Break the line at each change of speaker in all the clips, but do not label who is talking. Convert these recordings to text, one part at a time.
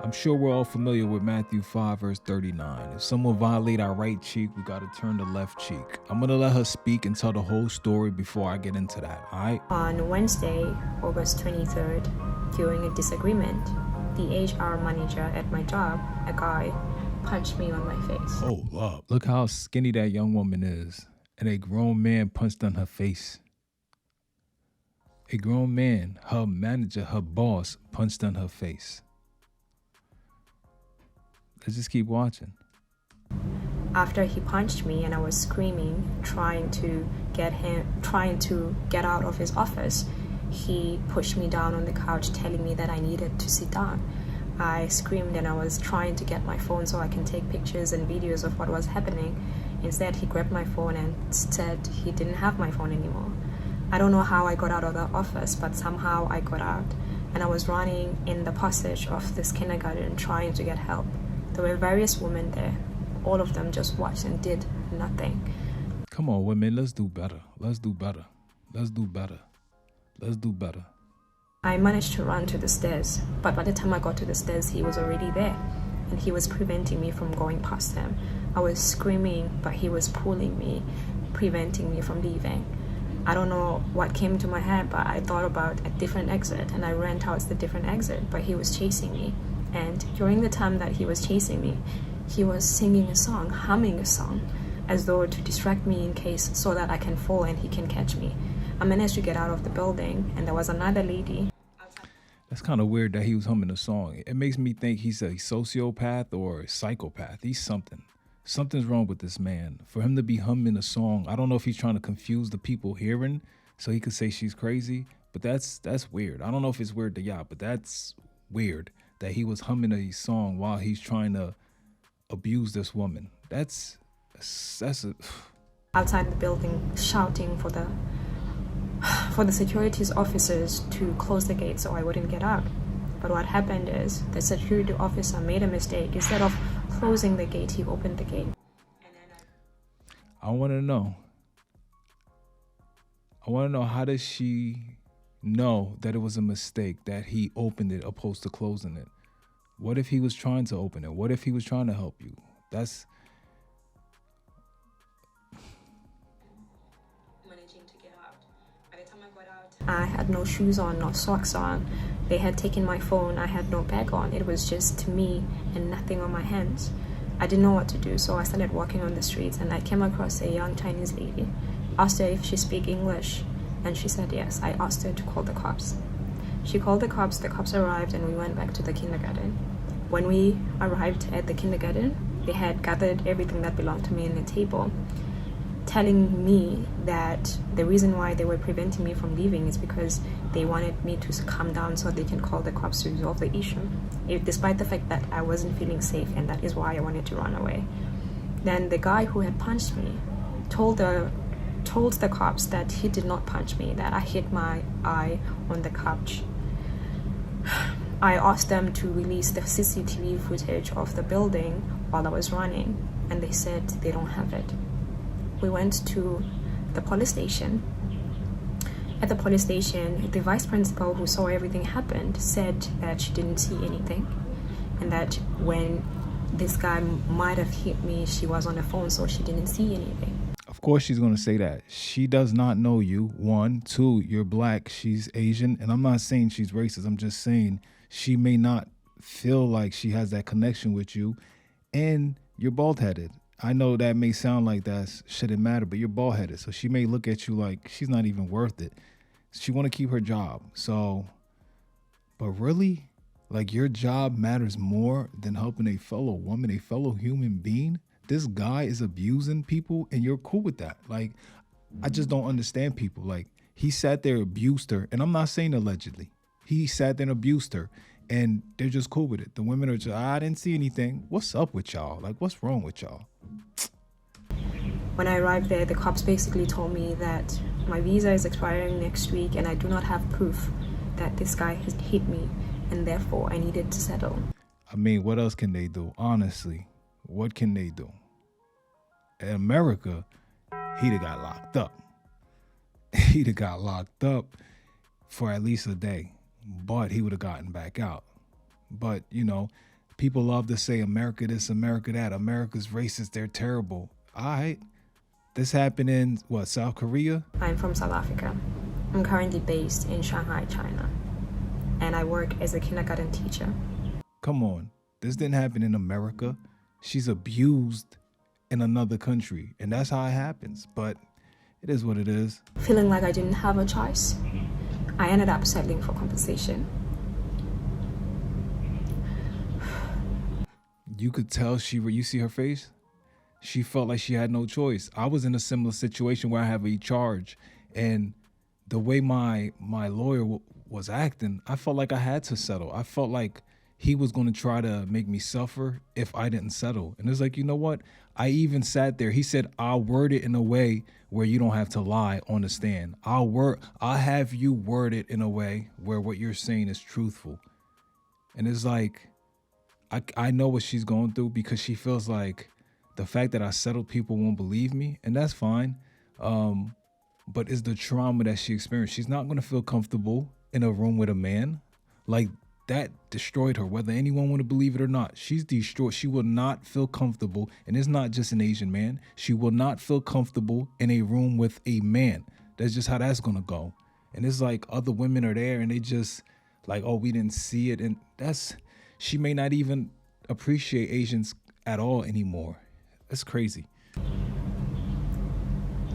I'm sure we're all familiar with Matthew 5, verse 39. If someone violate our right cheek, we got to turn the left cheek. I'm going to let her speak and tell the whole story before I get into that, all right?
On Wednesday, August 23rd, during a disagreement, the HR manager at my job, a guy, punched me on my face.
Oh, love. Look how skinny that young woman is. And a grown man punched on her face. A grown man, her manager, her boss, punched on her face. Let's just keep watching.
After he punched me and I was screaming, trying to get out of his office, he pushed me down on the couch, telling me that I needed to sit down. I screamed and I was trying to get my phone so I can take pictures and videos of what was happening. Instead, he grabbed my phone and said he didn't have my phone anymore. I don't know how I got out of the office, but somehow I got out. And I was running in the passage of this kindergarten trying to get help. There were various women there. All of them just watched and did nothing.
Come on, women, let's do better. Let's do better. Let's do better. Let's do better.
I managed to run to the stairs, but by the time I got to the stairs, he was already there, and he was preventing me from going past him. I was screaming, but he was pulling me, preventing me from leaving. I don't know what came to my head, but I thought about a different exit, and I ran towards the different exit, but he was chasing me. And during the time that he was chasing me, he was singing a song, humming a song, as though to distract me in case so that I can fall and he can catch me. I managed to get out of the building, and there was another lady.
That's kind of weird that he was humming a song. It makes me think he's a sociopath or a psychopath. He's something. Something's wrong with this man. For him to be humming a song, I don't know if he's trying to confuse the people hearing so he could say she's crazy, but that's weird. I don't know if it's weird to y'all, but that's weird that he was humming a song while he's trying to abuse this woman. That's
outside the building shouting for the securities officers to close the gate so I wouldn't get out. But what happened is the security officer made a mistake. Instead of closing the gate, he opened the gate.
I want to know how does she know that it was a mistake that he opened it opposed to closing it? What if he was trying to open it? What if he was trying to help you? That's
managing to get out. By the time I got out, I had no shoes on, no socks on. They had taken my phone. I had no bag on. It was just me and nothing on my hands. I didn't know what to do, so I started walking on the streets, and I came across a young Chinese lady. Asked her if she speak English, and she said yes. I asked her to call the cops. She called the cops arrived, and we went back to the kindergarten. When we arrived at the kindergarten, they had gathered everything that belonged to me in the table, telling me that the reason why they were preventing me from leaving is because they wanted me to calm down so they can call the cops to resolve the issue, despite the fact that I wasn't feeling safe, and that is why I wanted to run away. Then the guy who had punched me told the cops that he did not punch me, that I hit my eye on the couch. I asked them to release the CCTV footage of the building while I was running, and they said they don't have it. We went to the police station. At the police station, the vice principal who saw everything happen said that she didn't see anything, and that when this guy might have hit me, she was on the phone, so she didn't see anything.
Of course she's going to say that. She does not know you. 1, 2, you're black, she's Asian. And I'm not saying she's racist. I'm just saying she may not feel like she has that connection with you. And you're bald-headed. I know that may sound like that shouldn't matter, but you're bald-headed. So she may look at you like she's not even worth it. She want to keep her job. So, but really? Like your job matters more than helping a fellow woman, a fellow human being? This guy is abusing people and you're cool with that. Like, I just don't understand people. Like, he sat there, abused her, and I'm not saying allegedly. He sat there and abused her, and they're just cool with it. The women are just, I didn't see anything. What's up with y'all? Like, what's wrong with y'all?
When I arrived there, the cops basically told me that my visa is expiring next week, and I do not have proof that this guy has hit me, and therefore I needed to settle.
I mean, what else can they do? Honestly, what can they do? In America, he'd have got locked up. He'd have got locked up for at least a day, but he would have gotten back out. But, you know, People love to say America this, America that. America's racist. They're terrible. All right. This happened in, what, South Korea?
I'm from South Africa. I'm currently based in Shanghai, China. And I work as a kindergarten teacher.
Come on. This didn't happen in America. She's abused in another country. And that's how it happens. But it is what it is.
Feeling like I didn't have a choice, I ended up settling for compensation.
You could tell you see her face? She felt like she had no choice. I was in a similar situation where I have a charge, and the way my lawyer was acting, I felt like I had to settle. I felt like he was going to try to make me suffer if I didn't settle. And it's like, you know what? I even sat there. He said, I'll word it in a way where you don't have to lie on the stand. I'll have you word it in a way where what you're saying is truthful. And it's like, I know what she's going through, because she feels like the fact that I settled, people won't believe me, and that's fine. But it's the trauma that she experienced. She's not going to feel comfortable in a room with a man. Like, that destroyed her, whether anyone want to believe it or not. She's destroyed. She will not feel comfortable, and it's not just an Asian man. She will not feel comfortable in a room with a man. That's just how that's going to go. And it's like other women are there, and they just like, oh, we didn't see it. And she may not even appreciate Asians at all anymore. That's crazy.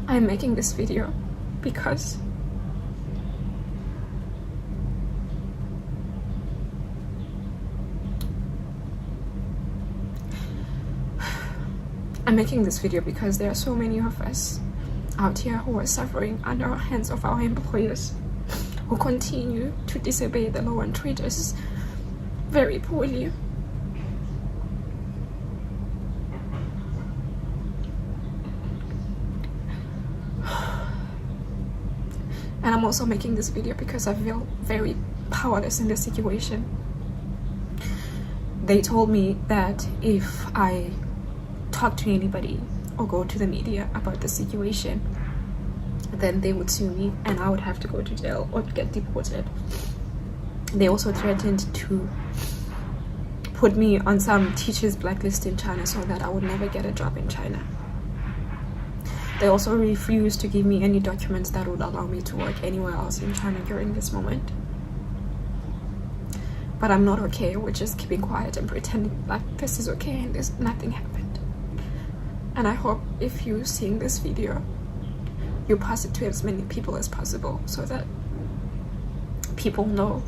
I'm making this video because there are so many of us out here who are suffering under the hands of our employers, who continue to disobey the law and treat us very poorly. And I'm also making this video because I feel very powerless in this situation. They told me that if I talk to anybody or go to the media about the situation, then they would sue me and I would have to go to jail or get deported. They also threatened to put me on some teachers' blacklist in China so that I would never get a job in China. They also refused to give me any documents that would allow me to work anywhere else in China during this moment. But I'm not okay with just keeping quiet and pretending like this is okay and nothing happened. And I hope if you're seeing this video, you pass it to as many people as possible so that people know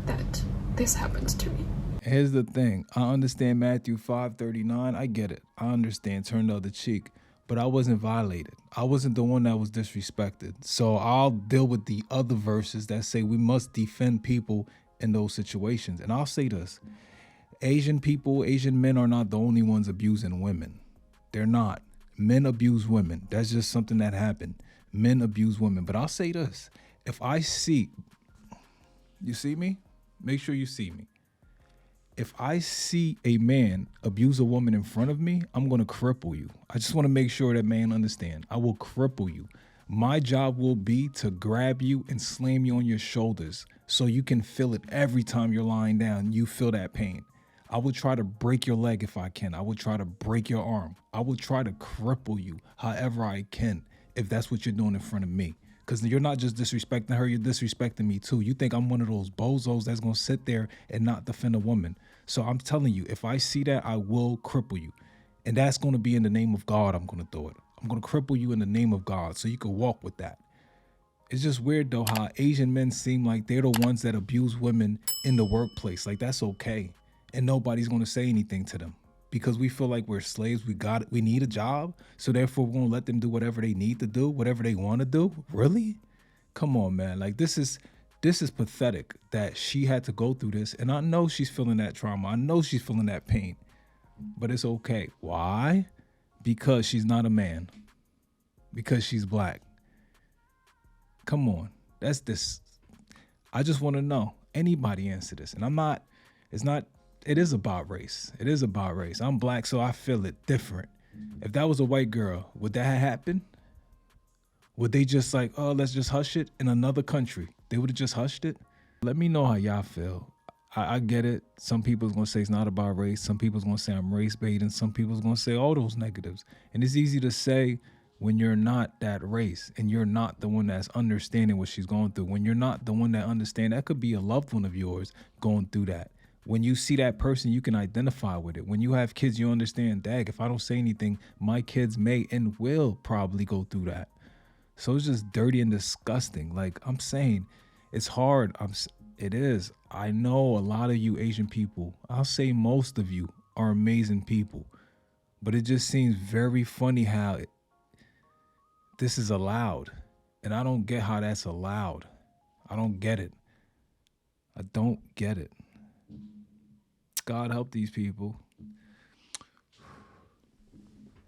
that this happens to me.
Here's the thing. I understand Matthew 5:39. I get it. I understand. Turn the other cheek. But I wasn't violated. I wasn't the one that was disrespected. So I'll deal with the other verses that say we must defend people in those situations. And I'll say this. Asian men are not the only ones abusing women. They're not. Men abuse women. That's just something that happened. Men abuse women. But I'll say this. If I see, you see me? Make sure you see me. If I see a man abuse a woman in front of me, I'm going to cripple you. I just want to make sure that man understand. I will cripple you. My job will be to grab you and slam you on your shoulders so you can feel it every time you're lying down. You feel that pain. I will try to break your leg if I can. I will try to break your arm. I will try to cripple you however I can if that's what you're doing in front of me. Because you're not just disrespecting her, you're disrespecting me too. You think I'm one of those bozos that's going to sit there and not defend a woman. So I'm telling you, if I see that, I will cripple you. And that's going to be in the name of God. I'm going to do it. I'm going to cripple you in the name of God so you can walk with that. It's just weird, though, how Asian men seem like they're the ones that abuse women in the workplace. Like, that's okay. And nobody's going to say anything to them because we feel like we're slaves. We need a job. So therefore, we're going to let them do whatever they need to do, whatever they want to do. Really? Come on, man. Like, this is pathetic that she had to go through this. And I know she's feeling that trauma. I know she's feeling that pain. But it's okay. Why? Because she's not a man. Because she's black. Come on. That's this. I just want to know. Anybody answer this. And it is about race. It is about race. I'm black, so I feel it different. If that was a white girl, would that happen? Would they just like, oh, let's just hush it in another country? They would have just hushed it? Let me know how y'all feel. I get it. Some people's gonna say it's not about race. Some people's gonna say I'm race baiting. Some people's gonna say all those negatives. And it's easy to say when you're not that race and you're not the one that's understanding what she's going through. When you're not the one that understand, that could be a loved one of yours going through that. When you see that person, you can identify with it. When you have kids, you understand, dag, if I don't say anything, my kids may and will probably go through that. So it's just dirty and disgusting. Like I'm saying, it's hard. It is. I know a lot of you Asian people, I'll say most of you are amazing people, but it just seems very funny how this is allowed. And I don't get how that's allowed. I don't get it. I don't get it. God help these people.